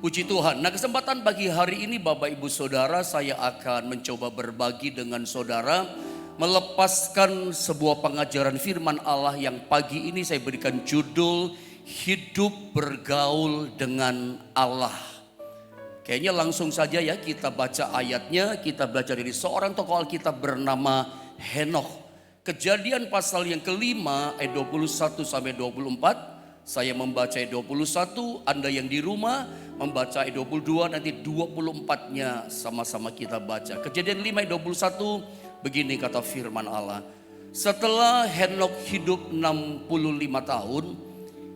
Puji Tuhan. Nah, kesempatan pagi hari ini Bapak Ibu Saudara, saya akan mencoba berbagi dengan saudara, melepaskan sebuah pengajaran firman Allah yang pagi ini saya berikan judul Hidup Bergaul dengan Allah. Kayaknya langsung saja ya kita baca ayatnya. Kita belajar dari seorang tokoh Alkitab bernama Henokh. Kejadian pasal yang kelima ayat 21 sampai 24. Saya membaca ayat 21, Anda yang di rumah membaca ayat 22, nanti 24-nya sama-sama kita baca. Kejadian 5 ayat 21, begini kata firman Allah. Setelah Henokh hidup 65 tahun,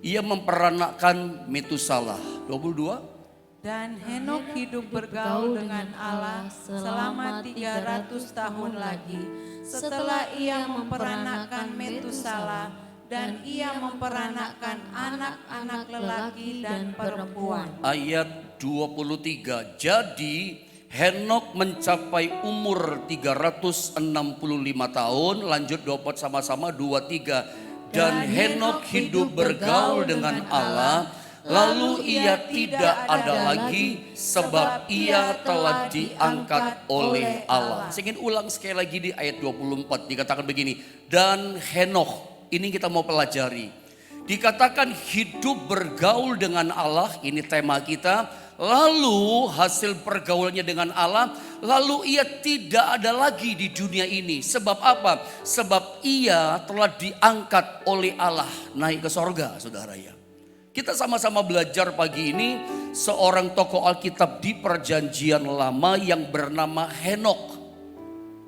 ia memperanakkan Metusalah. 22. Dan Henokh hidup bergaul dengan Allah selama 300 tahun lagi. Setelah ia memperanakkan Metusalah, dan ia memperanakkan anak-anak lelaki dan perempuan. Ayat 23. Jadi Henokh mencapai umur 365 tahun. Lanjut dapat sama-sama 23. Dan Henokh hidup bergaul dengan Allah, lalu ia tidak ada lagi sebab ia telah diangkat oleh Allah. Saya ingin ulang sekali lagi di ayat 24, dikatakan begini. Dan Henokh, ini kita mau pelajari. Dikatakan hidup bergaul dengan Allah, ini tema kita. Lalu hasil pergaulannya dengan Allah, lalu ia tidak ada lagi di dunia ini. Sebab apa? Sebab ia telah diangkat oleh Allah naik ke sorga, saudara ya. Kita sama-sama belajar pagi ini seorang tokoh Alkitab di Perjanjian Lama yang bernama Henokh.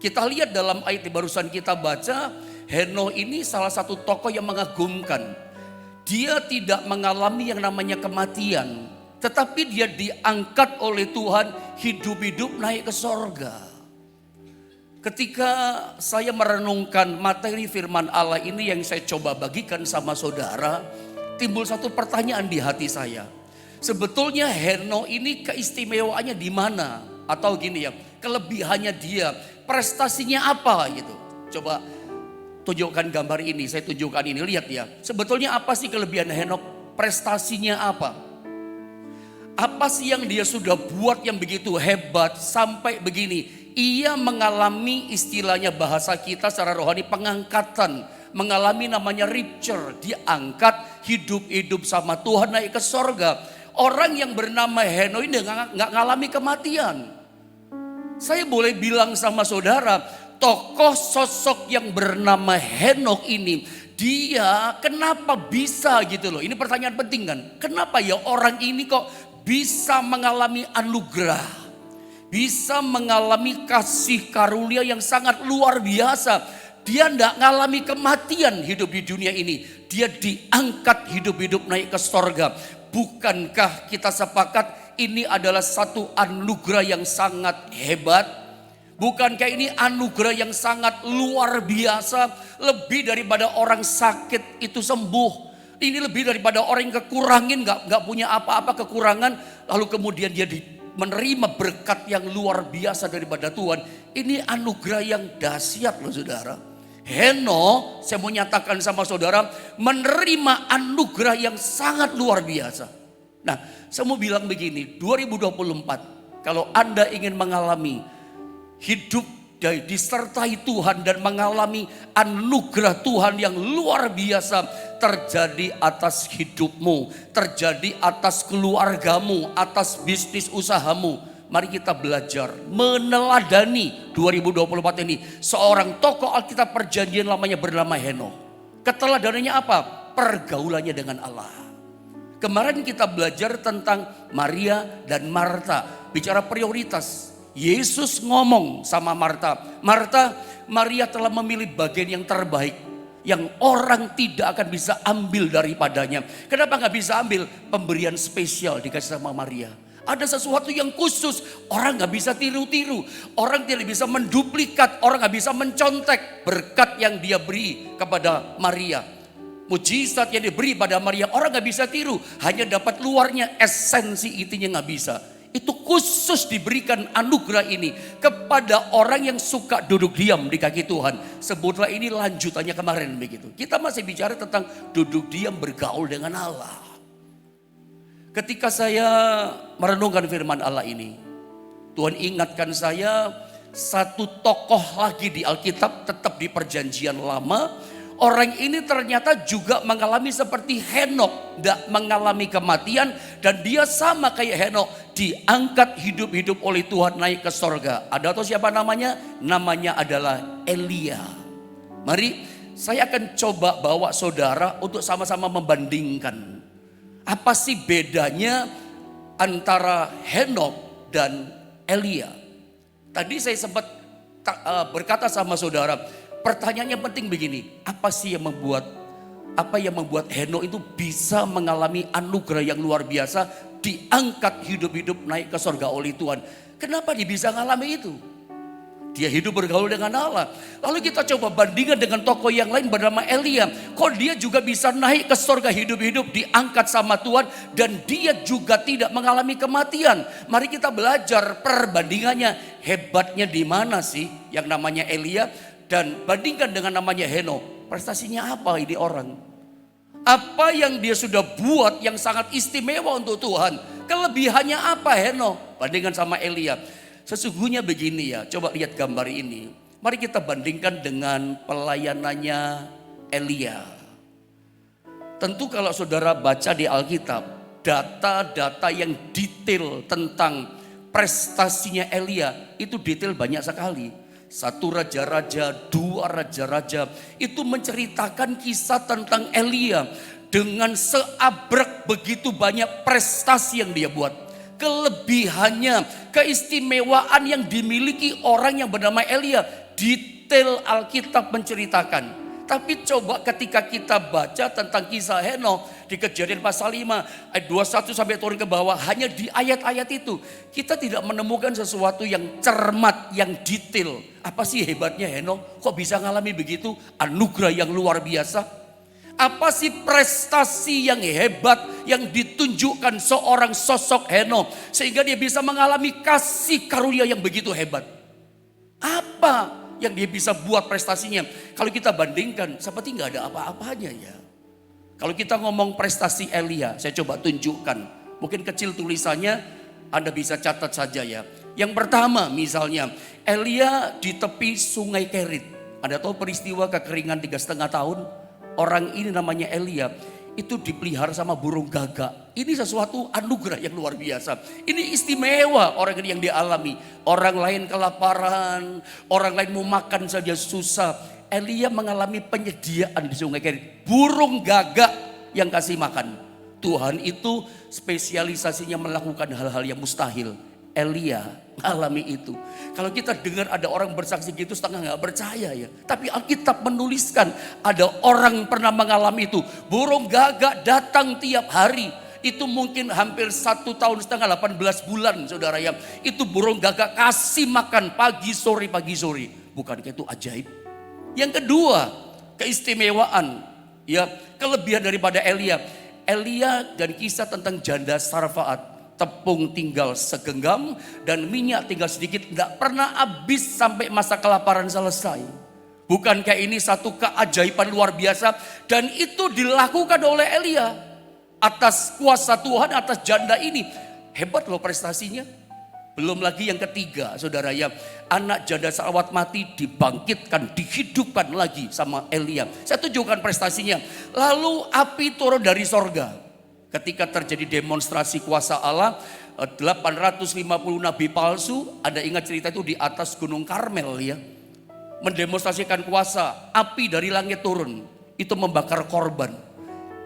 Kita lihat dalam ayat yang barusan kita baca, Henokh ini salah satu tokoh yang mengagumkan. Dia tidak mengalami yang namanya kematian, tetapi dia diangkat oleh Tuhan, hidup-hidup naik ke sorga. Ketika saya merenungkan materi firman Allah ini yang saya coba bagikan sama saudara, timbul satu pertanyaan di hati saya. Sebetulnya Henokh ini keistimewaannya di mana? Atau gini ya, kelebihannya dia, prestasinya apa gitu. Coba tunjukkan gambar ini, saya tunjukkan ini, lihat ya. Sebetulnya apa sih kelebihan Henokh? Prestasinya apa? Apa sih yang dia sudah buat yang begitu hebat sampai begini? Ia mengalami istilahnya bahasa kita secara rohani pengangkatan. Mengalami namanya rapture, diangkat hidup-hidup sama Tuhan naik ke sorga. Orang yang bernama Henokh ini gak ngalami kematian. Saya boleh bilang sama saudara, tokoh sosok yang bernama Henokh ini, dia kenapa bisa gitu loh. Ini pertanyaan penting kan. Kenapa ya orang ini kok bisa mengalami anugerah, bisa mengalami kasih karunia yang sangat luar biasa. Dia tidak mengalami kematian hidup di dunia ini. Dia diangkat hidup-hidup naik ke sorga. Bukankah kita sepakat ini adalah satu anugerah yang sangat hebat? Bukankah ini anugerah yang sangat luar biasa? Lebih daripada orang sakit itu sembuh. Ini lebih daripada orang yang kekurangin, gak punya apa-apa kekurangan. Lalu kemudian dia menerima berkat yang luar biasa daripada Tuhan. Ini anugerah yang dahsyat loh saudara. Henokh, saya mau nyatakan sama saudara, menerima anugerah yang sangat luar biasa. Nah, saya mau bilang begini, 2024, kalau Anda ingin mengalami hidup disertai Tuhan dan mengalami anugerah Tuhan yang luar biasa terjadi atas hidupmu, terjadi atas keluargamu, atas bisnis usahamu. Mari kita belajar meneladani 2024 ini. Seorang tokoh Alkitab Perjanjian Lamanya bernama Henokh. Keteladanannya apa? Pergaulannya dengan Allah. Kemarin kita belajar tentang Maria dan Marta. Bicara prioritas. Yesus ngomong sama Marta, Marta, Maria telah memilih bagian yang terbaik, yang orang tidak akan bisa ambil daripadanya. Kenapa gak bisa ambil? Pemberian spesial dikasih sama Maria. Ada sesuatu yang khusus, orang gak bisa tiru-tiru, orang tidak bisa menduplikat, orang gak bisa mencontek berkat yang dia beri kepada Maria. Mujizat yang diberi pada Maria, orang gak bisa tiru, hanya dapat luarnya, esensi intinya gak bisa. Itu khusus diberikan anugerah ini kepada orang yang suka duduk diam di kaki Tuhan. Sebutlah ini lanjutannya kemarin begitu. Kita masih bicara tentang duduk diam bergaul dengan Allah. Ketika saya merenungkan firman Allah ini, Tuhan ingatkan saya satu tokoh lagi di Alkitab, tetap di Perjanjian Lama. Orang ini ternyata juga mengalami seperti Henok, tidak mengalami kematian, dan dia sama kayak Henok, diangkat hidup-hidup oleh Tuhan naik ke sorga. Ada atau siapa namanya? Namanya adalah Elia. Mari saya akan coba bawa saudara untuk sama-sama membandingkan. Apa sih bedanya antara Henok dan Elia? Tadi saya sempat berkata sama saudara, pertanyaannya penting begini, apa yang membuat Henok itu bisa mengalami anugerah yang luar biasa, diangkat hidup-hidup naik ke surga oleh Tuhan? Kenapa dia bisa mengalami itu? Dia hidup bergaul dengan Allah. Lalu kita coba bandingkan dengan tokoh yang lain bernama Elia. Kok dia juga bisa naik ke surga hidup-hidup, diangkat sama Tuhan, dan dia juga tidak mengalami kematian. Mari kita belajar perbandingannya, hebatnya di mana sih yang namanya Elia, dan bandingkan dengan namanya Henok. Prestasinya apa ini orang? Apa yang dia sudah buat yang sangat istimewa untuk Tuhan? Kelebihannya apa Henok bandingkan sama Elia? Sesungguhnya begini ya, coba lihat gambar ini. Mari kita bandingkan dengan pelayanannya Elia. Tentu kalau saudara baca di Alkitab, data-data yang detail tentang prestasinya Elia itu detail banyak sekali. 1 Raja-Raja, 2 Raja-Raja itu menceritakan kisah tentang Elia dengan seabrek begitu banyak prestasi yang dia buat. Kelebihannya, keistimewaan yang dimiliki orang yang bernama Elia, detail Alkitab menceritakan. Tapi coba ketika kita baca tentang kisah Henok di Kejadian pasal 5 ayat 21 sampai turun ke bawah, hanya di ayat-ayat itu kita tidak menemukan sesuatu yang cermat, yang detail. Apa sih hebatnya Henok? Kok bisa ngalami begitu? Anugerah yang luar biasa. Apa sih prestasi yang hebat yang ditunjukkan seorang sosok Henok sehingga dia bisa mengalami kasih karunia yang begitu hebat? Apa yang dia bisa buat prestasinya? Kalau kita bandingkan seperti nggak ada apa-apanya ya. Kalau kita ngomong prestasi Elia, saya coba tunjukkan. Mungkin kecil tulisannya, Anda bisa catat saja ya. Yang pertama misalnya, Elia di tepi sungai Kerit. Anda tahu peristiwa kekeringan 3,5 tahun? Orang ini namanya Elia, itu dipelihara sama burung gagak. Ini sesuatu anugerah yang luar biasa. Ini istimewa orang ini yang dialami. Orang lain kelaparan, orang lain mau makan saja susah. Elia mengalami penyediaan di sungai Kerit. Burung gagak yang kasih makan. Tuhan itu spesialisasinya melakukan hal-hal yang mustahil. Elia alami itu. Kalau kita dengar ada orang bersaksi gitu setengah nggak percaya ya. Tapi Alkitab menuliskan ada orang pernah mengalami itu. Burung gagak datang tiap hari. Itu mungkin hampir 1 tahun setengah 18 bulan saudara ya. Itu burung gagak kasih makan pagi sore. Bukankah itu ajaib? Yang kedua, keistimewaan ya, kelebihan daripada Elia. Elia dan kisah tentang janda Sarfaat. Tepung tinggal segenggam dan minyak tinggal sedikit, tidak pernah habis sampai masa kelaparan selesai. Bukankah ini satu keajaiban luar biasa? Dan itu dilakukan oleh Elia atas kuasa Tuhan, atas janda ini. Hebat loh prestasinya. Belum lagi yang ketiga saudara ya, anak janda Sarfat mati dibangkitkan, dihidupkan lagi sama Elia. Saya tunjukkan prestasinya. Lalu api turun dari sorga. Ketika terjadi demonstrasi kuasa Allah, 850 nabi palsu, Anda ingat cerita itu di atas Gunung Karmel ya. Mendemonstrasikan kuasa, api dari langit turun, itu membakar korban.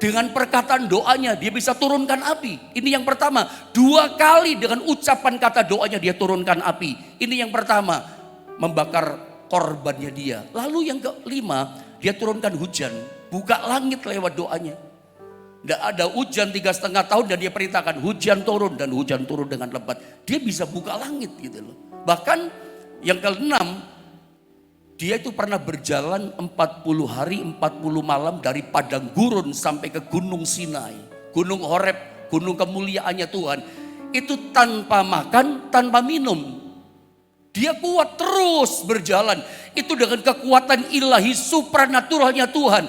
Dengan perkataan doanya dia bisa turunkan api. Ini yang pertama. 2 kali dengan ucapan kata doanya dia turunkan api. Ini yang pertama, membakar korbannya dia. Lalu yang kelima, dia turunkan hujan, buka langit lewat doanya. Tidak ada hujan 3,5 tahun dan dia perintahkan hujan turun, dan hujan turun dengan lebat. Dia bisa buka langit gitu loh. Bahkan yang keenam, dia itu pernah berjalan 40 hari 40 malam dari padang gurun sampai ke gunung Sinai. Gunung Horeb, gunung kemuliaannya Tuhan. Itu tanpa makan, tanpa minum. Dia kuat terus berjalan. Itu dengan kekuatan ilahi supranaturalnya Tuhan.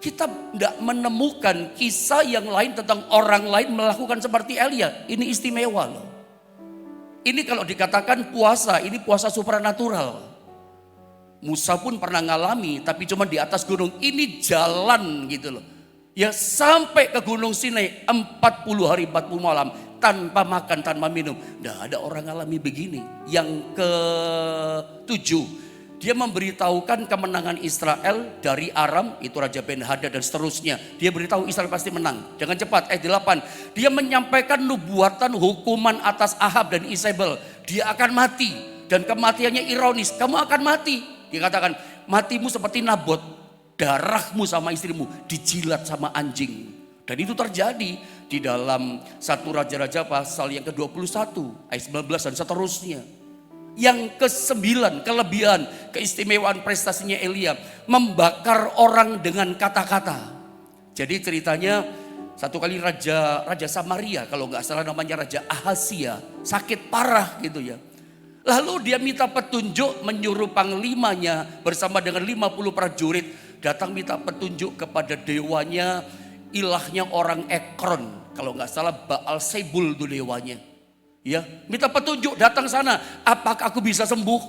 kita tidak menemukan kisah yang lain tentang orang lain melakukan seperti Elia. Ini istimewa loh. Ini kalau dikatakan puasa, ini puasa supranatural. Musa pun pernah ngalami, tapi cuma di atas gunung. Ini jalan gitu loh. Ya sampai ke Gunung Sinai 40 hari 40 malam tanpa makan, tanpa minum. Tidak ada orang ngalami begini. Yang ketujuh, dia memberitahukan kemenangan Israel dari Aram, itu Raja Ben-Hadad dan seterusnya. Dia beritahu Israel pasti menang. Jangan cepat, ayat 8. Dia menyampaikan nubuatan hukuman atas Ahab dan Isabel. Dia akan mati dan kematiannya ironis. Kamu akan mati. Dia katakan, matimu seperti Nabot, darahmu sama istrimu dijilat sama anjing. Dan itu terjadi di dalam 1 Raja-Raja pasal yang ke-21, ayat 19 dan seterusnya. Yang ke-9, kelebihan, keistimewaan prestasinya Elia, membakar orang dengan kata-kata. Jadi ceritanya satu kali Raja Samaria, kalau nggak salah namanya Raja Ahasia, sakit parah gitu ya. Lalu dia minta petunjuk, menyuruh panglimanya bersama dengan 50 prajurit datang minta petunjuk kepada dewanya, ilahnya orang Ekron. Kalau nggak salah Baal Sebul itu dewanya. Ya, minta petunjuk, datang sana, apakah aku bisa sembuh?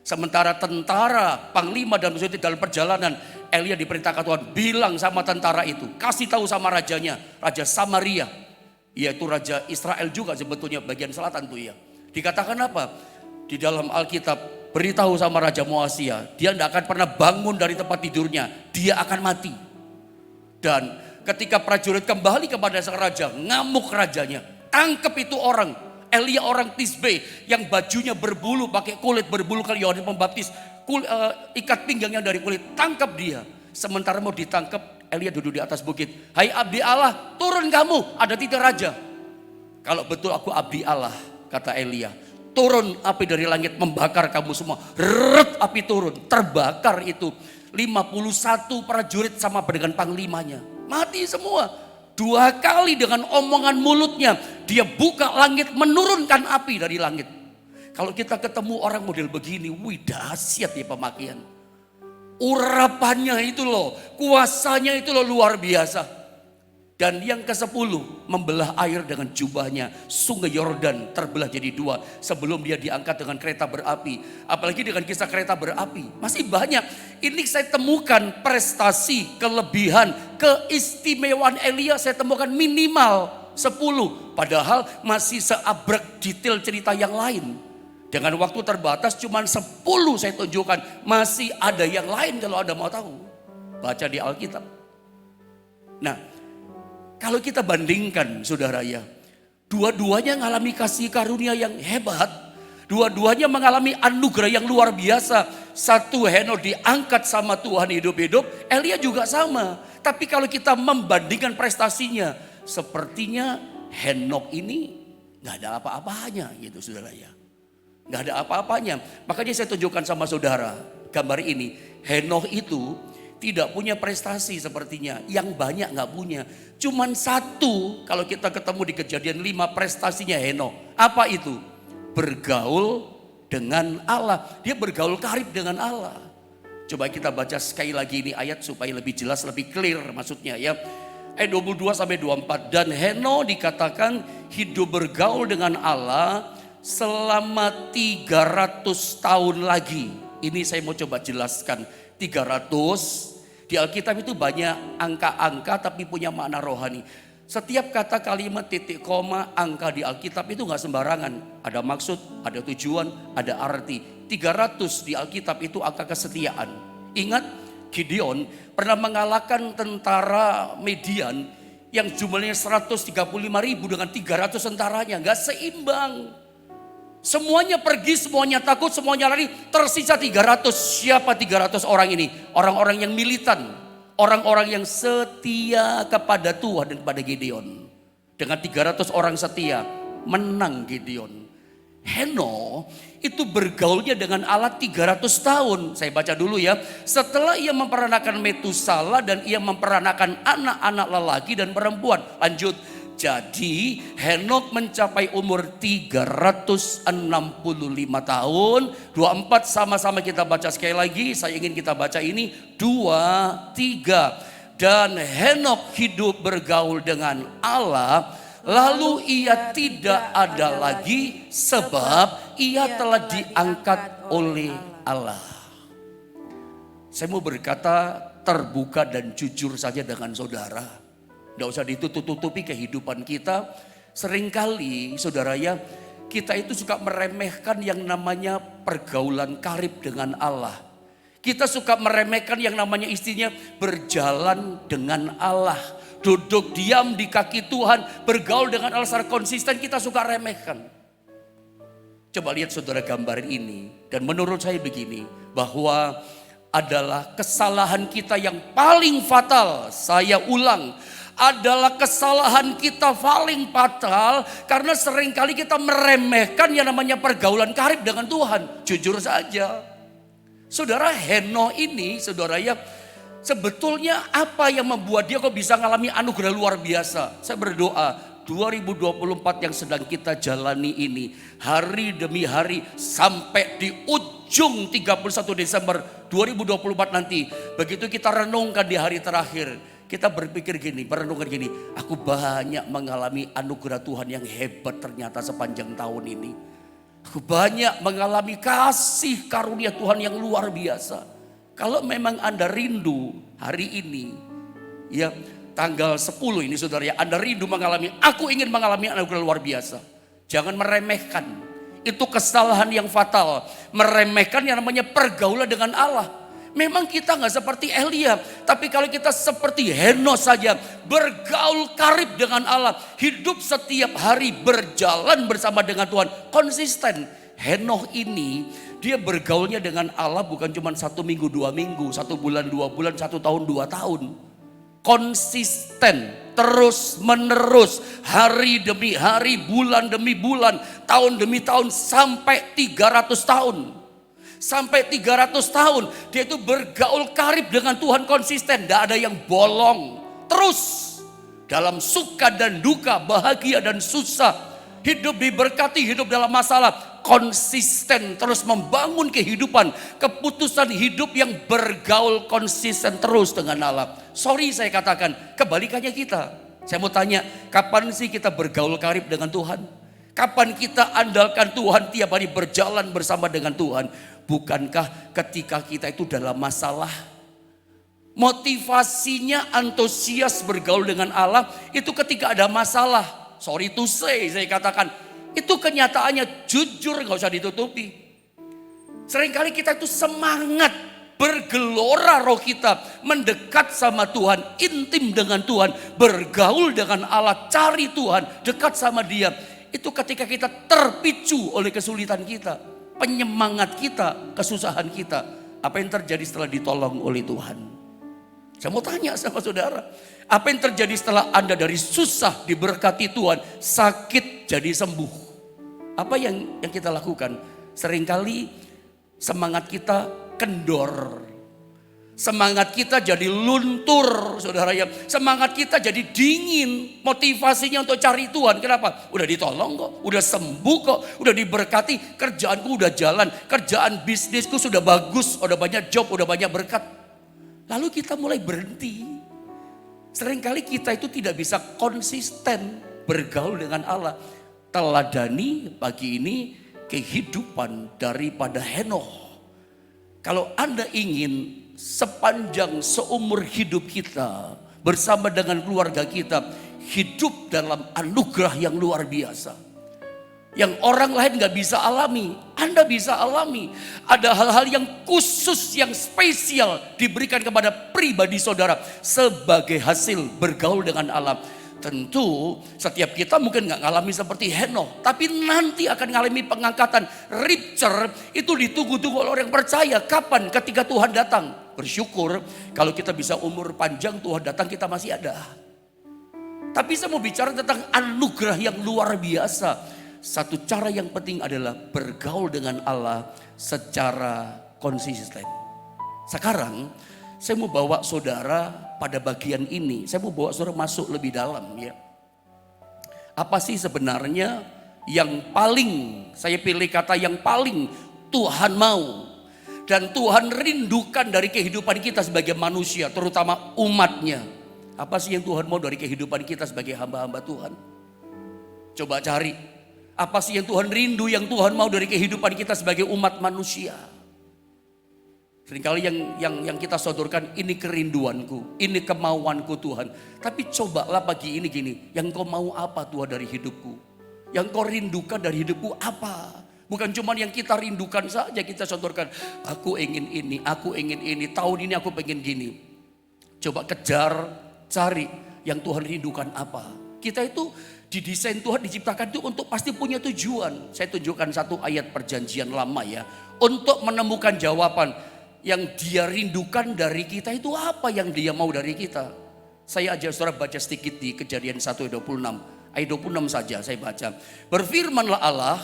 Sementara tentara, panglima dan prajurit dalam perjalanan, Elia diperintahkan Tuhan, bilang sama tentara itu, kasih tahu sama rajanya, Raja Samaria, yaitu Raja Israel juga sebetulnya bagian selatan tuh ya. Dikatakan apa? Di dalam Alkitab, beritahu sama Raja Moasia, dia tidak akan pernah bangun dari tempat tidurnya, dia akan mati. Dan ketika prajurit kembali kepada sang raja, ngamuk rajanya, tangkap itu orang, Elia orang Tisbe yang bajunya berbulu, pakai kulit berbulu kali Yohanes Pembaptis, ikat pinggangnya dari kulit, tangkap dia. Sementara mau ditangkap, Elia duduk di atas bukit. Hai abdi Allah, turun kamu, ada 3 raja. Kalau betul aku abdi Allah, kata Elia, turun api dari langit membakar kamu semua. Reret, api turun, terbakar itu 51 prajurit sama dengan panglimanya. Mati semua. 2 kali dengan omongan mulutnya dia buka langit, menurunkan api dari langit. Kalau kita ketemu orang model begini, wih dahsyat ya pemakaian. Urapannya itu loh, kuasanya itu loh luar biasa. Dan yang ke-10, membelah air dengan jubahnya. Sungai Yordan terbelah jadi 2 sebelum dia diangkat dengan kereta berapi. Apalagi dengan kisah kereta berapi. Masih banyak. Ini saya temukan prestasi, kelebihan, keistimewaan Elia saya temukan minimal 10. Padahal masih seabrek detail cerita yang lain. Dengan waktu terbatas cuma 10 saya tunjukkan. Masih ada yang lain kalau Anda mau tahu. Baca di Alkitab. Nah, kalau kita bandingkan saudara ya, dua-duanya mengalami kasih karunia yang hebat. Dua-duanya mengalami anugerah yang luar biasa. Satu Henok diangkat sama Tuhan hidup-hidup, Elia juga sama. Tapi kalau kita membandingkan prestasinya, sepertinya Henok ini gak ada apa-apanya gitu saudara ya. Gak ada apa-apanya. Makanya saya tunjukkan sama saudara gambar ini. Henok itu tidak punya prestasi sepertinya. Yang banyak gak punya. Cuman 1 kalau kita ketemu di Kejadian 5 prestasinya Henok. Apa itu? Bergaul dengan Allah. Dia bergaul karib dengan Allah. Coba kita baca sekali lagi ini ayat supaya lebih jelas, lebih clear maksudnya ya. Ayat 22 sampai 24. Dan Henok dikatakan hidup bergaul dengan Allah selama 300 tahun lagi. Ini saya mau coba jelaskan. 300 di Alkitab itu banyak angka-angka tapi punya makna rohani. Setiap kata kalimat titik koma angka di Alkitab itu gak sembarangan. Ada maksud, ada tujuan, ada arti. 300 di Alkitab itu angka kesetiaan. Ingat Gideon pernah mengalahkan tentara Median yang jumlahnya 135.000 dengan 300 tentaranya. Gak seimbang. Semuanya pergi, semuanya takut, semuanya lari, tersisa 300. Siapa 300 orang ini? Orang-orang yang militan, orang-orang yang setia kepada Tuhan dan kepada Gideon. Dengan 300 orang setia, menang Gideon. Henok itu bergaulnya dengan Allah 300 tahun. Saya baca dulu ya. Setelah ia memperanakan Metusala dan ia memperanakan anak-anak lelaki dan perempuan. Lanjut. Jadi Henok mencapai umur 365 tahun. 24 sama-sama kita baca sekali lagi. Saya ingin kita baca ini 2, 3. dan Henok hidup bergaul dengan Allah, lalu ia tidak ada lagi sebab ia telah diangkat oleh Allah. Saya mau berkata terbuka dan jujur saja dengan saudara. Tidak usah ditutup-tutupi kehidupan kita. Seringkali saudara ya, kita itu suka meremehkan yang namanya pergaulan karib dengan Allah. Kita suka meremehkan yang namanya istrinya berjalan dengan Allah. Duduk diam di kaki Tuhan, bergaul dengan Allah secara konsisten, kita suka remehkan. Coba lihat saudara gambar ini. Dan menurut saya begini, bahwa adalah kesalahan kita yang paling fatal. Saya ulang, adalah kesalahan kita paling fatal karena seringkali kita meremehkan yang namanya pergaulan karib dengan Tuhan. Jujur saja. Saudara, Henok ini, saudara ya, sebetulnya apa yang membuat dia kok bisa mengalami anugerah luar biasa? Saya berdoa 2024 yang sedang kita jalani ini, hari demi hari sampai di ujung 31 Desember 2024 nanti, begitu kita renungkan di hari terakhir, kita berpikir gini, merenungkan gini, aku banyak mengalami anugerah Tuhan yang hebat ternyata sepanjang tahun ini. Aku banyak mengalami kasih karunia Tuhan yang luar biasa. Kalau memang Anda rindu hari ini, ya tanggal 10 ini saudara ya, Anda rindu mengalami, aku ingin mengalami anugerah luar biasa. Jangan meremehkan, itu kesalahan yang fatal. Meremehkan yang namanya pergaulan dengan Allah. Memang kita gak seperti Elia, tapi kalau kita seperti Henok saja, bergaul karib dengan Allah, hidup setiap hari berjalan bersama dengan Tuhan, konsisten. Henok ini dia bergaulnya dengan Allah bukan cuma 1 minggu, 2 minggu, 1 bulan, 2 bulan, 1 tahun, 2 tahun. Konsisten, terus menerus, hari demi hari, bulan demi bulan, tahun demi tahun, sampai 300 tahun. Sampai 300 tahun dia itu bergaul karib dengan Tuhan, konsisten, tidak ada yang bolong. Terus dalam suka dan duka, bahagia dan susah, hidup diberkati, hidup dalam masalah, konsisten terus membangun kehidupan, keputusan hidup yang bergaul konsisten terus dengan Allah. Sorry saya katakan, kebalikannya kita. Saya mau tanya, kapan sih kita bergaul karib dengan Tuhan? Kapan kita andalkan Tuhan, tiap hari berjalan bersama dengan Tuhan? Bukankah ketika kita itu dalam masalah, motivasinya antusias bergaul dengan Allah itu ketika ada masalah. Sorry to say, saya katakan, itu kenyataannya, jujur gak usah ditutupi. Seringkali kita itu semangat, bergelora roh kita, mendekat sama Tuhan, intim dengan Tuhan, bergaul dengan Allah, cari Tuhan, dekat sama Dia. Itu ketika kita terpicu oleh kesulitan kita, penyemangat kita, kesusahan kita. Apa yang terjadi setelah ditolong oleh Tuhan? Saya mau tanya sama saudara, apa yang terjadi setelah Anda dari susah diberkati Tuhan, sakit jadi sembuh? Apa yang kita lakukan? Seringkali semangat kita kendor. Semangat kita jadi luntur, saudara ya. Semangat kita jadi dingin. Motivasinya untuk cari Tuhan. Kenapa? Udah ditolong kok, udah sembuh kok, udah diberkati, kerjaanku udah jalan, kerjaan bisnisku sudah bagus, udah banyak job, udah banyak berkat. Lalu kita mulai berhenti. Seringkali kita itu tidak bisa konsisten bergaul dengan Allah. Teladani pagi ini kehidupan daripada Henok. Kalau Anda ingin sepanjang seumur hidup kita bersama dengan keluarga kita hidup dalam anugerah yang luar biasa, yang orang lain gak bisa alami, Anda bisa alami. Ada hal-hal yang khusus, yang spesial diberikan kepada pribadi saudara sebagai hasil bergaul dengan Allah. Tentu setiap kita mungkin gak ngalami seperti Henok, tapi nanti akan ngalami pengangkatan. Rapture itu ditunggu-tunggu oleh orang yang percaya. Kapan? Ketika Tuhan datang. Bersyukur kalau kita bisa umur panjang, Tuhan datang kita masih ada. Tapi saya mau bicara tentang anugerah yang luar biasa. Satu cara yang penting adalah bergaul dengan Allah secara konsisten. Sekarang saya mau bawa saudara pada bagian ini. Saya mau bawa saudara masuk lebih dalam ya. Apa sih sebenarnya yang paling, saya pilih kata yang paling Tuhan mau dan Tuhan rindukan dari kehidupan kita sebagai manusia, terutama umatnya. Apa sih yang Tuhan mau dari kehidupan kita sebagai hamba-hamba Tuhan? Coba cari. Apa sih yang Tuhan rindu, yang Tuhan mau dari kehidupan kita sebagai umat manusia? Seringkali yang kita sodorkan, ini kerinduanku, ini kemauanku Tuhan. Tapi cobalah pagi ini gini, yang kau mau apa Tuhan dari hidupku? Yang kau rindukan dari hidupku apa? Bukan cuma yang kita rindukan saja kita sodorkan. Aku ingin ini, aku ingin ini, tahun ini aku pengen gini. Coba kejar, cari yang Tuhan rindukan apa. Kita itu didesain Tuhan, diciptakan itu untuk pasti punya tujuan. Saya tunjukkan satu ayat perjanjian lama ya. Untuk menemukan jawaban yang dia rindukan dari kita itu apa yang dia mau dari kita. Saya ajak saudara baca sedikit di Kejadian 1 ayat 26. Ayat 26 saja saya baca. Berfirmanlah Allah,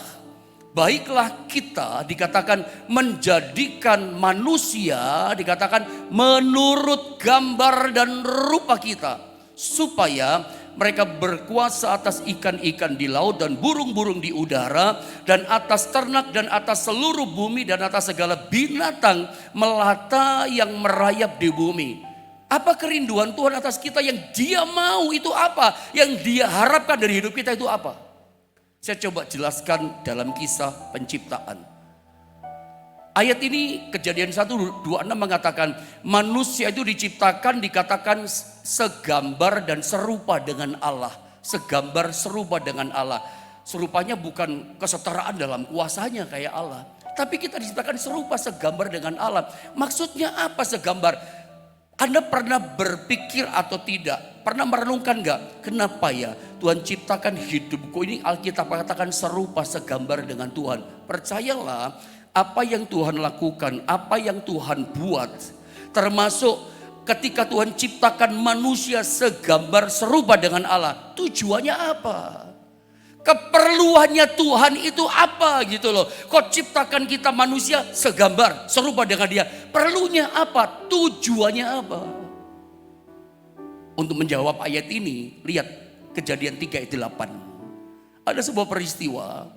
baiklah kita dikatakan menjadikan manusia, dikatakan menurut gambar dan rupa kita. Supaya mereka berkuasa atas ikan-ikan di laut dan burung-burung di udara, dan atas ternak dan atas seluruh bumi dan atas segala binatang melata yang merayap di bumi. Apa kerinduan Tuhan atas kita, yang dia mau itu apa? Yang dia harapkan dari hidup kita itu apa? Saya coba jelaskan dalam kisah penciptaan. Ayat ini Kejadian 1:26 mengatakan manusia itu diciptakan dikatakan segambar dan serupa dengan Allah. Segambar serupa dengan Allah. Serupanya bukan kesetaraan dalam kuasanya kayak Allah. Tapi kita diciptakan serupa, segambar dengan Allah. Maksudnya apa segambar? Anda pernah berpikir atau tidak? Pernah merenungkan gak? Kenapa ya Tuhan ciptakan hidupku ini, Alkitab katakan serupa, segambar dengan Tuhan. Percayalah, apa yang Tuhan lakukan, apa yang Tuhan buat, termasuk ketika Tuhan ciptakan manusia segambar serupa dengan Allah, tujuannya apa? Keperluannya Tuhan itu apa gitu loh. Kok ciptakan kita manusia segambar serupa dengan dia? Perlunya apa? Tujuannya apa? Untuk menjawab ayat ini, lihat Kejadian 3 ayat 8. Ada sebuah peristiwa.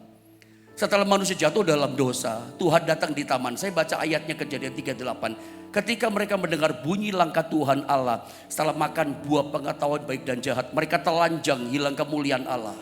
Setelah manusia jatuh dalam dosa, Tuhan datang di taman. Saya baca ayatnya Kejadian 3:8. Ketika mereka mendengar bunyi langkah Tuhan Allah, setelah makan buah pengetahuan baik dan jahat, mereka telanjang, hilang kemuliaan Allah.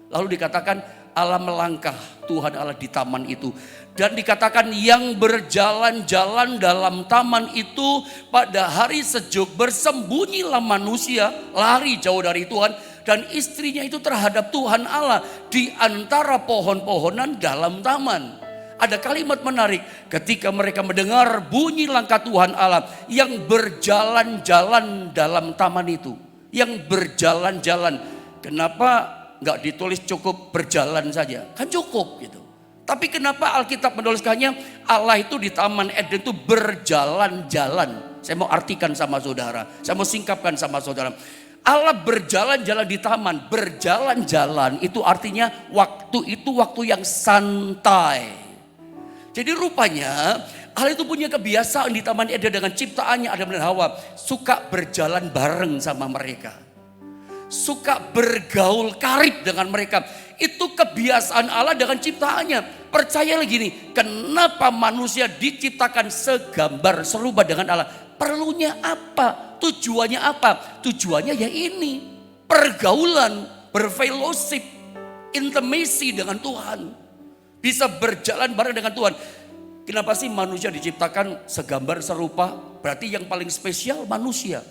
Lalu dikatakan Allah melangkah, Tuhan Allah di taman itu. Dan dikatakan yang berjalan-jalan dalam taman itu pada hari sejuk bersembunyilah manusia, lari jauh dari Tuhan. Dan istrinya itu terhadap Tuhan Allah di antara pohon-pohonan dalam taman. Ada kalimat menarik, ketika mereka mendengar bunyi langkah Tuhan Allah yang berjalan-jalan dalam taman itu. Yang berjalan-jalan. Kenapa nggak ditulis cukup berjalan saja? Kan cukup gitu. Tapi kenapa Alkitab menuliskannya Allah itu di Taman Eden itu berjalan-jalan? Saya mau artikan sama saudara. Saya mau singkapkan sama saudara. Allah berjalan-jalan di taman. Berjalan-jalan itu artinya waktu itu waktu yang santai. Jadi rupanya Allah itu punya kebiasaan di Taman Eden dengan ciptaannya Adam dan Hawa. Suka berjalan bareng sama mereka. Suka bergaul karib dengan mereka. Itu kebiasaan Allah dengan ciptaannya. Percayalah gini, kenapa manusia diciptakan segambar serupa dengan Allah? Perlunya apa? Tujuannya apa? Tujuannya ya ini, pergaulan, berfellowship, intimacy dengan Tuhan. Bisa berjalan bareng dengan Tuhan. Kenapa sih manusia diciptakan segambar serupa? Berarti yang paling spesial manusia.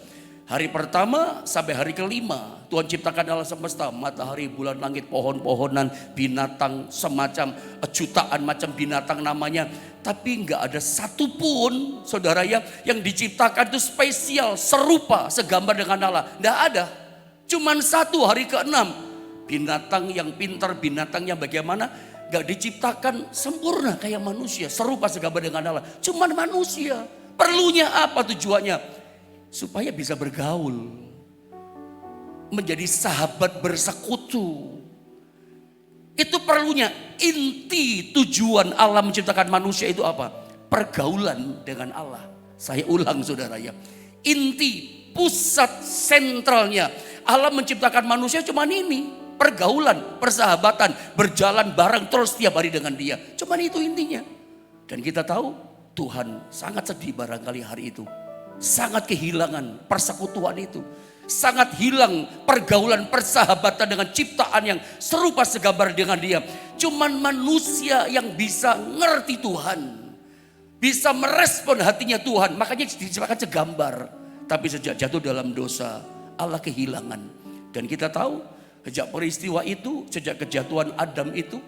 Hari pertama sampai hari kelima Tuhan ciptakan alam semesta, matahari, bulan, langit, pohon-pohonan, binatang, semacam jutaan macam binatang namanya. Tapi nggak ada satupun saudara yang diciptakan itu spesial, serupa, segambar dengan Allah. Nggak ada. Cuman satu, hari ke-6. Binatang yang pintar, binatang yang bagaimana, nggak diciptakan sempurna kayak manusia, serupa segambar dengan Allah. Cuman manusia. Perlunya apa tujuannya? Supaya bisa bergaul, menjadi sahabat bersekutu. Itu perlunya. Inti tujuan Allah menciptakan manusia itu apa? Pergaulan dengan Allah. Saya ulang saudara ya. Inti, pusat sentralnya Allah menciptakan manusia cuma ini. Pergaulan, persahabatan, berjalan bareng terus setiap hari dengan dia. Cuma itu intinya. Dan kita tahu Tuhan sangat sedih barangkali hari itu. Sangat kehilangan persekutuan itu. Sangat hilang pergaulan persahabatan dengan ciptaan yang serupa segambar dengan dia. Cuman manusia yang bisa ngerti Tuhan. Bisa merespon hatinya Tuhan. Makanya diciptakan segambar. Tapi sejak jatuh dalam dosa, Allah kehilangan. Dan kita tahu sejak peristiwa itu, sejak kejatuhan Adam itu,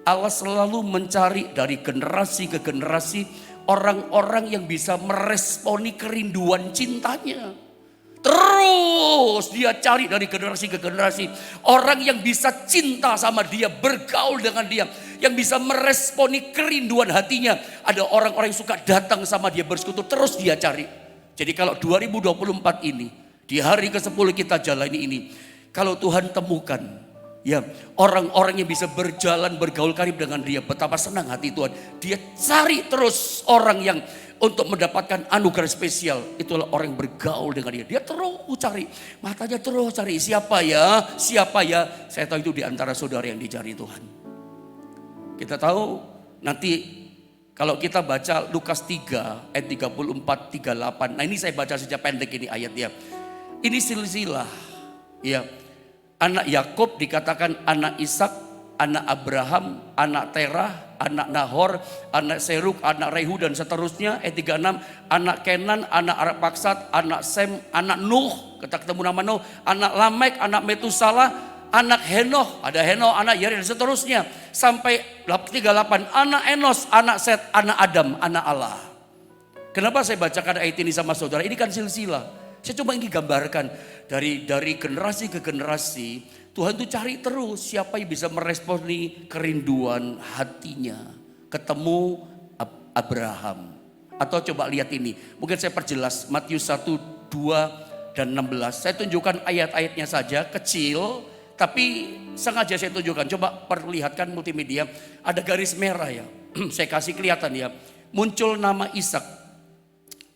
Allah selalu mencari dari generasi ke generasi orang-orang yang bisa meresponi kerinduan cintanya. Terus dia cari dari generasi ke generasi orang yang bisa cinta sama dia, bergaul dengan dia, yang bisa meresponi kerinduan hatinya. Ada orang-orang yang suka datang sama dia, bersekutu, terus dia cari. Jadi kalau 2024 ini, di hari ke-10 kita jalani ini, kalau Tuhan temukan ya orang-orang yang bisa berjalan bergaul karib dengan dia, betapa senang hati Tuhan. Dia cari terus orang yang untuk mendapatkan anugerah spesial. Itulah orang yang bergaul dengan dia. Dia terus cari, matanya terus cari, siapa ya, siapa ya. Saya tahu itu di antara saudara yang dicari Tuhan. Kita tahu nanti kalau kita baca Lukas 3 ayat 34 38. Nah ini saya baca saja pendek ini ayatnya. Ini silsilah ya. Anak Yakub dikatakan anak Ishak, anak Abraham, anak Terah, anak Nahor, anak Seruk, anak Rehu dan seterusnya. Ayat 36, anak Kenan, anak Arpaksad, anak Sem, anak Nuh, kita ketemu nama Nuh, anak Lamek, anak Metusalah, anak Henoh, ada Henoh, anak Yared dan seterusnya. Sampai 38, anak Enos, anak Set, anak Adam, anak Allah. Kenapa saya bacakan ayat ini sama saudara? Ini kan silsilah. Saya coba ingin gambarkan dari generasi ke generasi, Tuhan tuh cari terus siapa yang bisa meresponi kerinduan hatinya. Ketemu Abraham. Atau coba lihat ini, mungkin saya perjelas Matius 1, 2 dan 16. Saya tunjukkan ayat-ayatnya saja, kecil, tapi sengaja saya tunjukkan. Coba perlihatkan multimedia, ada garis merah ya. Saya kasih kelihatan ya. Muncul nama Ishak,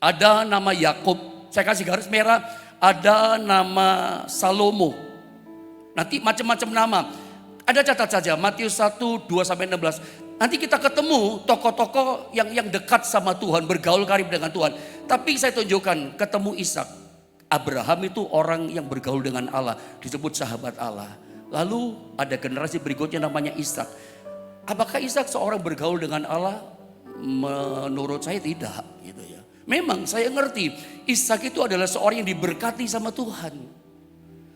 ada nama Yakub. Saya kasih garis merah, ada nama Salomo. Nanti macam-macam nama. Ada catat saja, Matius 1, 2 sampai 16. Nanti kita ketemu tokoh-tokoh yang dekat sama Tuhan, bergaul karib dengan Tuhan. Tapi saya tunjukkan, ketemu Ishak. Abraham itu orang yang bergaul dengan Allah, disebut sahabat Allah. Lalu ada generasi berikutnya namanya Ishak. Apakah Ishak seorang bergaul dengan Allah? Menurut saya tidak, gitu ya. Memang saya ngerti Ishak itu adalah seorang yang diberkati sama Tuhan.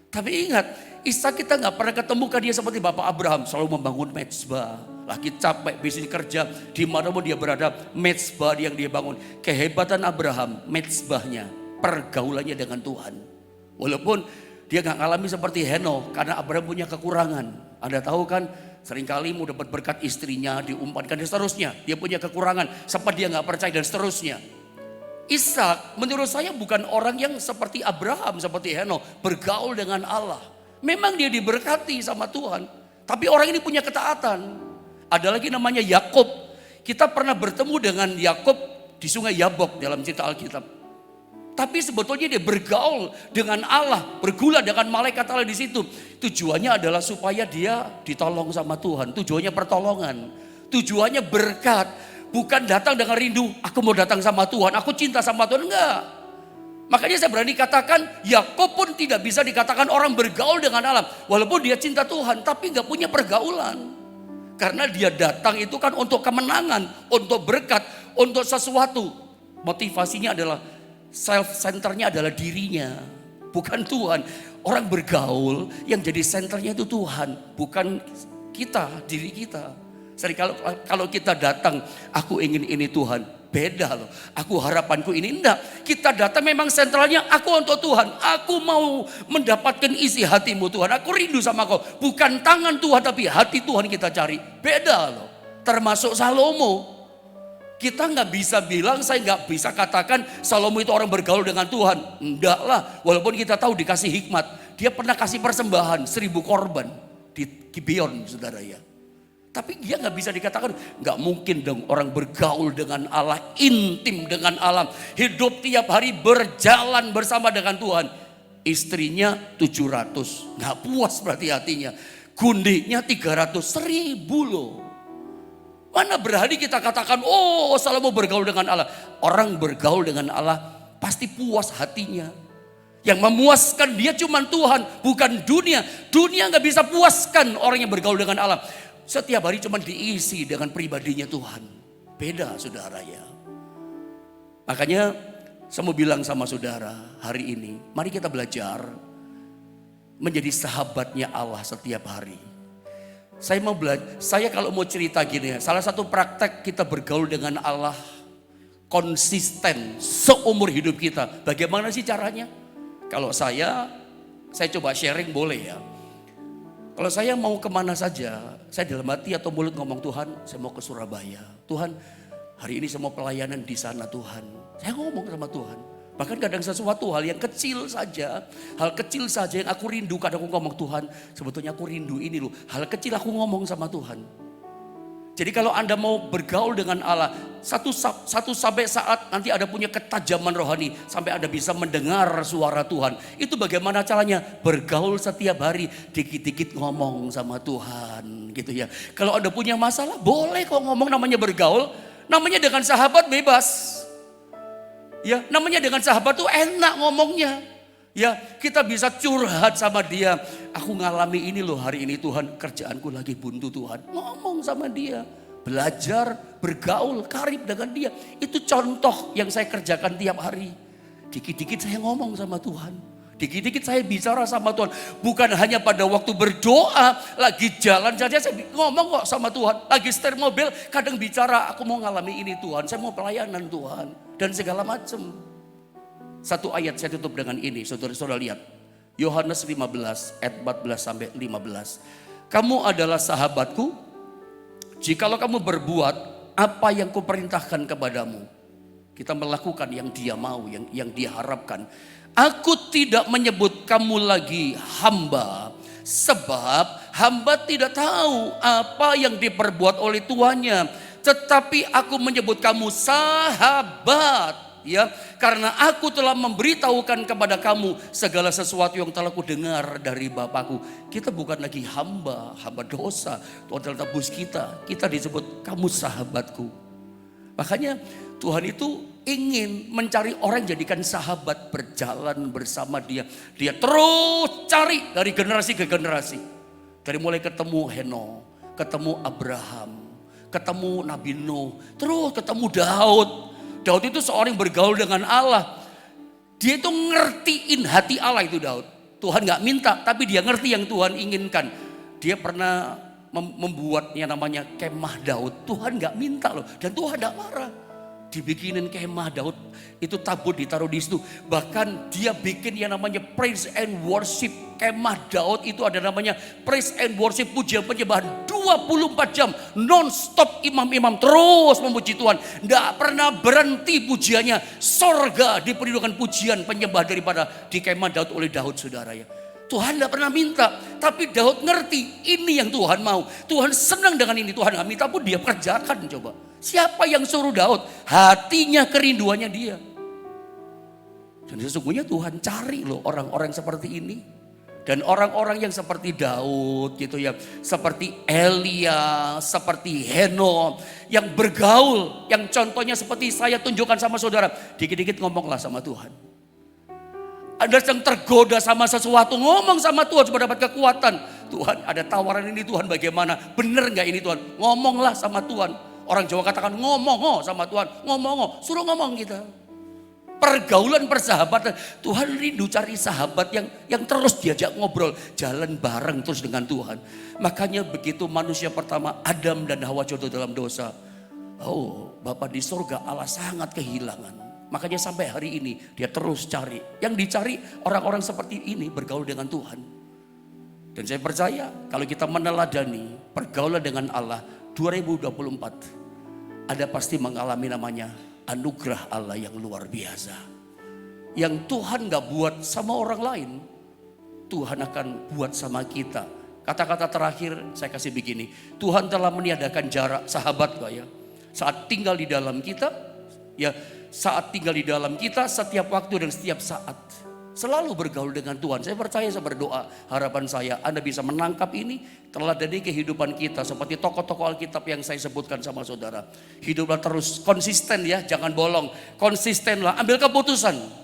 Tapi ingat, Ishak kita gak pernah ketemukan dia seperti Bapak Abraham. Selalu membangun mezbah. Lagi capek bisnis kerja, dimanapun dia berada, mezbah yang dia bangun. Kehebatan Abraham, mezbahnya, pergaulannya dengan Tuhan. Walaupun dia gak ngalami seperti Henoh, karena Abraham punya kekurangan. Anda tahu kan, seringkali mau dapat berkat istrinya, diumpankan dan seterusnya. Dia punya kekurangan, sempat dia gak percaya dan seterusnya. Ishak menurut saya bukan orang yang seperti Abraham, seperti Henoh, bergaul dengan Allah. Memang dia diberkati sama Tuhan, tapi orang ini punya ketaatan. Ada lagi namanya Yakub. Kita pernah bertemu dengan Yakub di sungai Yabok dalam cerita Alkitab. Tapi sebetulnya dia bergaul dengan Allah, bergula dengan malaikat Allah di situ. Tujuannya adalah supaya dia ditolong sama Tuhan. Tujuannya pertolongan, tujuannya berkat. Bukan datang dengan rindu, aku mau datang sama Tuhan, aku cinta sama Tuhan, enggak. Makanya saya berani katakan, Yakub pun tidak bisa dikatakan orang bergaul dengan Allah. Walaupun dia cinta Tuhan, tapi enggak punya pergaulan. Karena dia datang itu kan untuk kemenangan, untuk berkat, untuk sesuatu. Motivasinya adalah, self-centernya adalah dirinya, bukan Tuhan. Orang bergaul yang jadi senternya itu Tuhan, bukan kita, diri kita. Jadi kalau kita datang, aku ingin ini Tuhan, beda loh. Aku harapanku ini, enggak. Kita datang memang sentralnya, aku untuk Tuhan. Aku mau mendapatkan isi hatimu Tuhan. Aku rindu sama kau. Bukan tangan Tuhan, tapi hati Tuhan kita cari. Beda loh. Termasuk Salomo. Kita nggak bisa bilang, saya nggak bisa katakan Salomo itu orang bergaul dengan Tuhan. Enggak lah. Walaupun kita tahu dikasih hikmat. Dia pernah kasih persembahan 1000 korban di Gibeon, saudara ya. Tapi dia nggak bisa dikatakan, nggak mungkin dong orang bergaul dengan Allah, intim dengan Allah, hidup tiap hari berjalan bersama dengan Tuhan. Istrinya 700, nggak puas berarti hatinya. Gundiknya 300, 1000 loh. Mana berani kita katakan, oh salah mau bergaul dengan Allah. Orang bergaul dengan Allah pasti puas hatinya. Yang memuaskan dia cuma Tuhan, bukan dunia. Dunia gak bisa puaskan orang yang bergaul dengan Allah. Setiap hari cuma diisi dengan pribadinya Tuhan. Beda saudara ya. Makanya saya mau bilang sama saudara hari ini, mari kita belajar menjadi sahabatnya Allah setiap hari. Saya kalau mau cerita gini ya, salah satu praktek kita bergaul dengan Allah konsisten seumur hidup kita. Bagaimana sih caranya? Kalau saya coba sharing boleh ya. Kalau saya mau kemana saja, saya dalam hati atau mulut ngomong, Tuhan saya mau ke Surabaya. Tuhan hari ini saya mau pelayanan di sana Tuhan. Saya ngomong sama Tuhan. Bahkan kadang sesuatu hal yang kecil saja, hal kecil saja yang aku rindu, kadang aku ngomong, Tuhan sebetulnya aku rindu ini loh. Hal kecil aku ngomong sama Tuhan. Jadi kalau Anda mau bergaul dengan Allah, satu sampai saat nanti Anda punya ketajaman rohani, sampai Anda bisa mendengar suara Tuhan. Itu bagaimana caranya? Bergaul setiap hari, dikit-dikit ngomong sama Tuhan gitu ya. Kalau Anda punya masalah, boleh kok ngomong, namanya bergaul. Namanya dengan sahabat bebas. Ya, namanya dengan sahabat tuh enak ngomongnya. Ya, kita bisa curhat sama dia. Aku ngalami ini loh hari ini Tuhan, kerjaanku lagi buntu Tuhan. Ngomong sama dia, belajar, bergaul, karib dengan dia. Itu contoh yang saya kerjakan tiap hari. Dikit-dikit saya ngomong sama Tuhan. Dikit-dikit saya bicara sama Tuhan. Bukan hanya pada waktu berdoa, lagi jalan saja saya ngomong kok sama Tuhan. Lagi setir mobil, kadang bicara, aku mau ngalami ini Tuhan, saya mau pelayanan Tuhan. Dan segala macam. Satu ayat saya tutup dengan ini, saudara-saudara lihat. Yohanes 15 ayat 14 sampai 15. Kamu adalah sahabatku, jikalau kamu berbuat apa yang kuperintahkan kepadamu. Kita melakukan yang dia mau, yang dia harapkan. Aku tidak menyebut kamu lagi hamba, sebab hamba tidak tahu apa yang diperbuat oleh tuannya. Tetapi aku menyebut kamu sahabat, ya, karena aku telah memberitahukan kepada kamu segala sesuatu yang telah kudengar dari Bapakku. Kita bukan lagi hamba dosa. Tuhan telah tebus kita. Kita disebut kamu sahabatku. Makanya Tuhan itu ingin mencari orang jadikan sahabat, berjalan bersama dia. Dia terus cari dari generasi ke generasi. Dari mulai ketemu Henokh, ketemu Abraham, ketemu Nabi Nuh, terus ketemu Daud. Daud itu seorang yang bergaul dengan Allah. Dia itu ngertiin hati Allah itu Daud. Tuhan gak minta, tapi dia ngerti yang Tuhan inginkan. Dia pernah membuatnya namanya kemah Daud. Tuhan gak minta loh, dan Tuhan gak marah. Dibikinin kemah Daud, itu tabut ditaruh di situ. Bahkan dia bikin yang namanya praise and worship. Kemah Daud itu ada namanya praise and worship, pujian penyembahan 24 jam non-stop, imam-imam terus memuji Tuhan. Tidak pernah berhenti pujiannya. Sorga diperlukan pujian penyembah daripada di kemah Daud oleh Daud, saudara ya. Tuhan tidak pernah minta, tapi Daud ngerti ini yang Tuhan mau. Tuhan senang dengan ini, Tuhan gak minta pun dia kerjakan. Coba siapa yang suruh Daud? Hatinya, kerinduannya dia. Dan sesungguhnya Tuhan cari loh orang-orang seperti ini. Dan orang-orang yang seperti Daud gitu ya, seperti Elia, seperti Henokh, yang bergaul, yang contohnya seperti saya tunjukkan sama saudara. Dikit-dikit ngomonglah sama Tuhan. Ada yang tergoda sama sesuatu, ngomong sama Tuhan supaya dapat kekuatan. Tuhan ada tawaran ini Tuhan, bagaimana? Bener gak ini Tuhan? Ngomonglah sama Tuhan. Orang Jawa katakan ngomong sama Tuhan. Ngomong, suruh ngomong kita. Pergaulan, persahabatan. Tuhan rindu cari sahabat yang terus diajak ngobrol. Jalan bareng terus dengan Tuhan. Makanya begitu manusia pertama Adam dan Hawa jatuh dalam dosa. Oh, Bapa di surga Allah sangat kehilangan. Makanya sampai hari ini dia terus cari. Yang dicari orang-orang seperti ini bergaul dengan Tuhan. Dan saya percaya kalau kita meneladani pergaulan dengan Allah 2024. Ada pasti mengalami namanya anugerah Allah yang luar biasa. Yang Tuhan gak buat sama orang lain, Tuhan akan buat sama kita. Kata-kata terakhir saya kasih begini. Tuhan telah meniadakan jarak, sahabat gak ya. Saat tinggal di dalam kita, ya saat tinggal di dalam kita setiap waktu dan setiap saat. Selalu bergaul dengan Tuhan. Saya percaya, saya berdoa, harapan saya Anda bisa menangkap ini teladan di kehidupan kita. Seperti tokoh-tokoh Alkitab yang saya sebutkan sama saudara. Hiduplah terus konsisten ya, jangan bolong. Konsistenlah, ambil keputusan.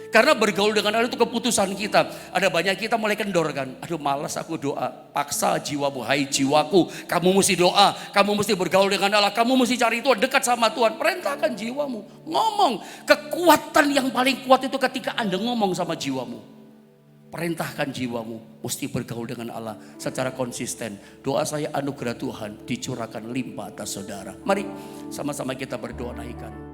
Karena bergaul dengan Allah itu keputusan kita. Ada banyak kita mulai kendor kan. Aduh malas aku doa. Paksa jiwamu, hai jiwaku. Kamu mesti doa, kamu mesti bergaul dengan Allah. Kamu mesti cari Tuhan, dekat sama Tuhan. Perintahkan jiwamu, ngomong. Kekuatan yang paling kuat itu ketika Anda ngomong sama jiwamu. Perintahkan jiwamu, mesti bergaul dengan Allah secara konsisten. Doa saya anugerah Tuhan dicurahkan limpah atas saudara. Mari sama-sama kita berdoa naikkan.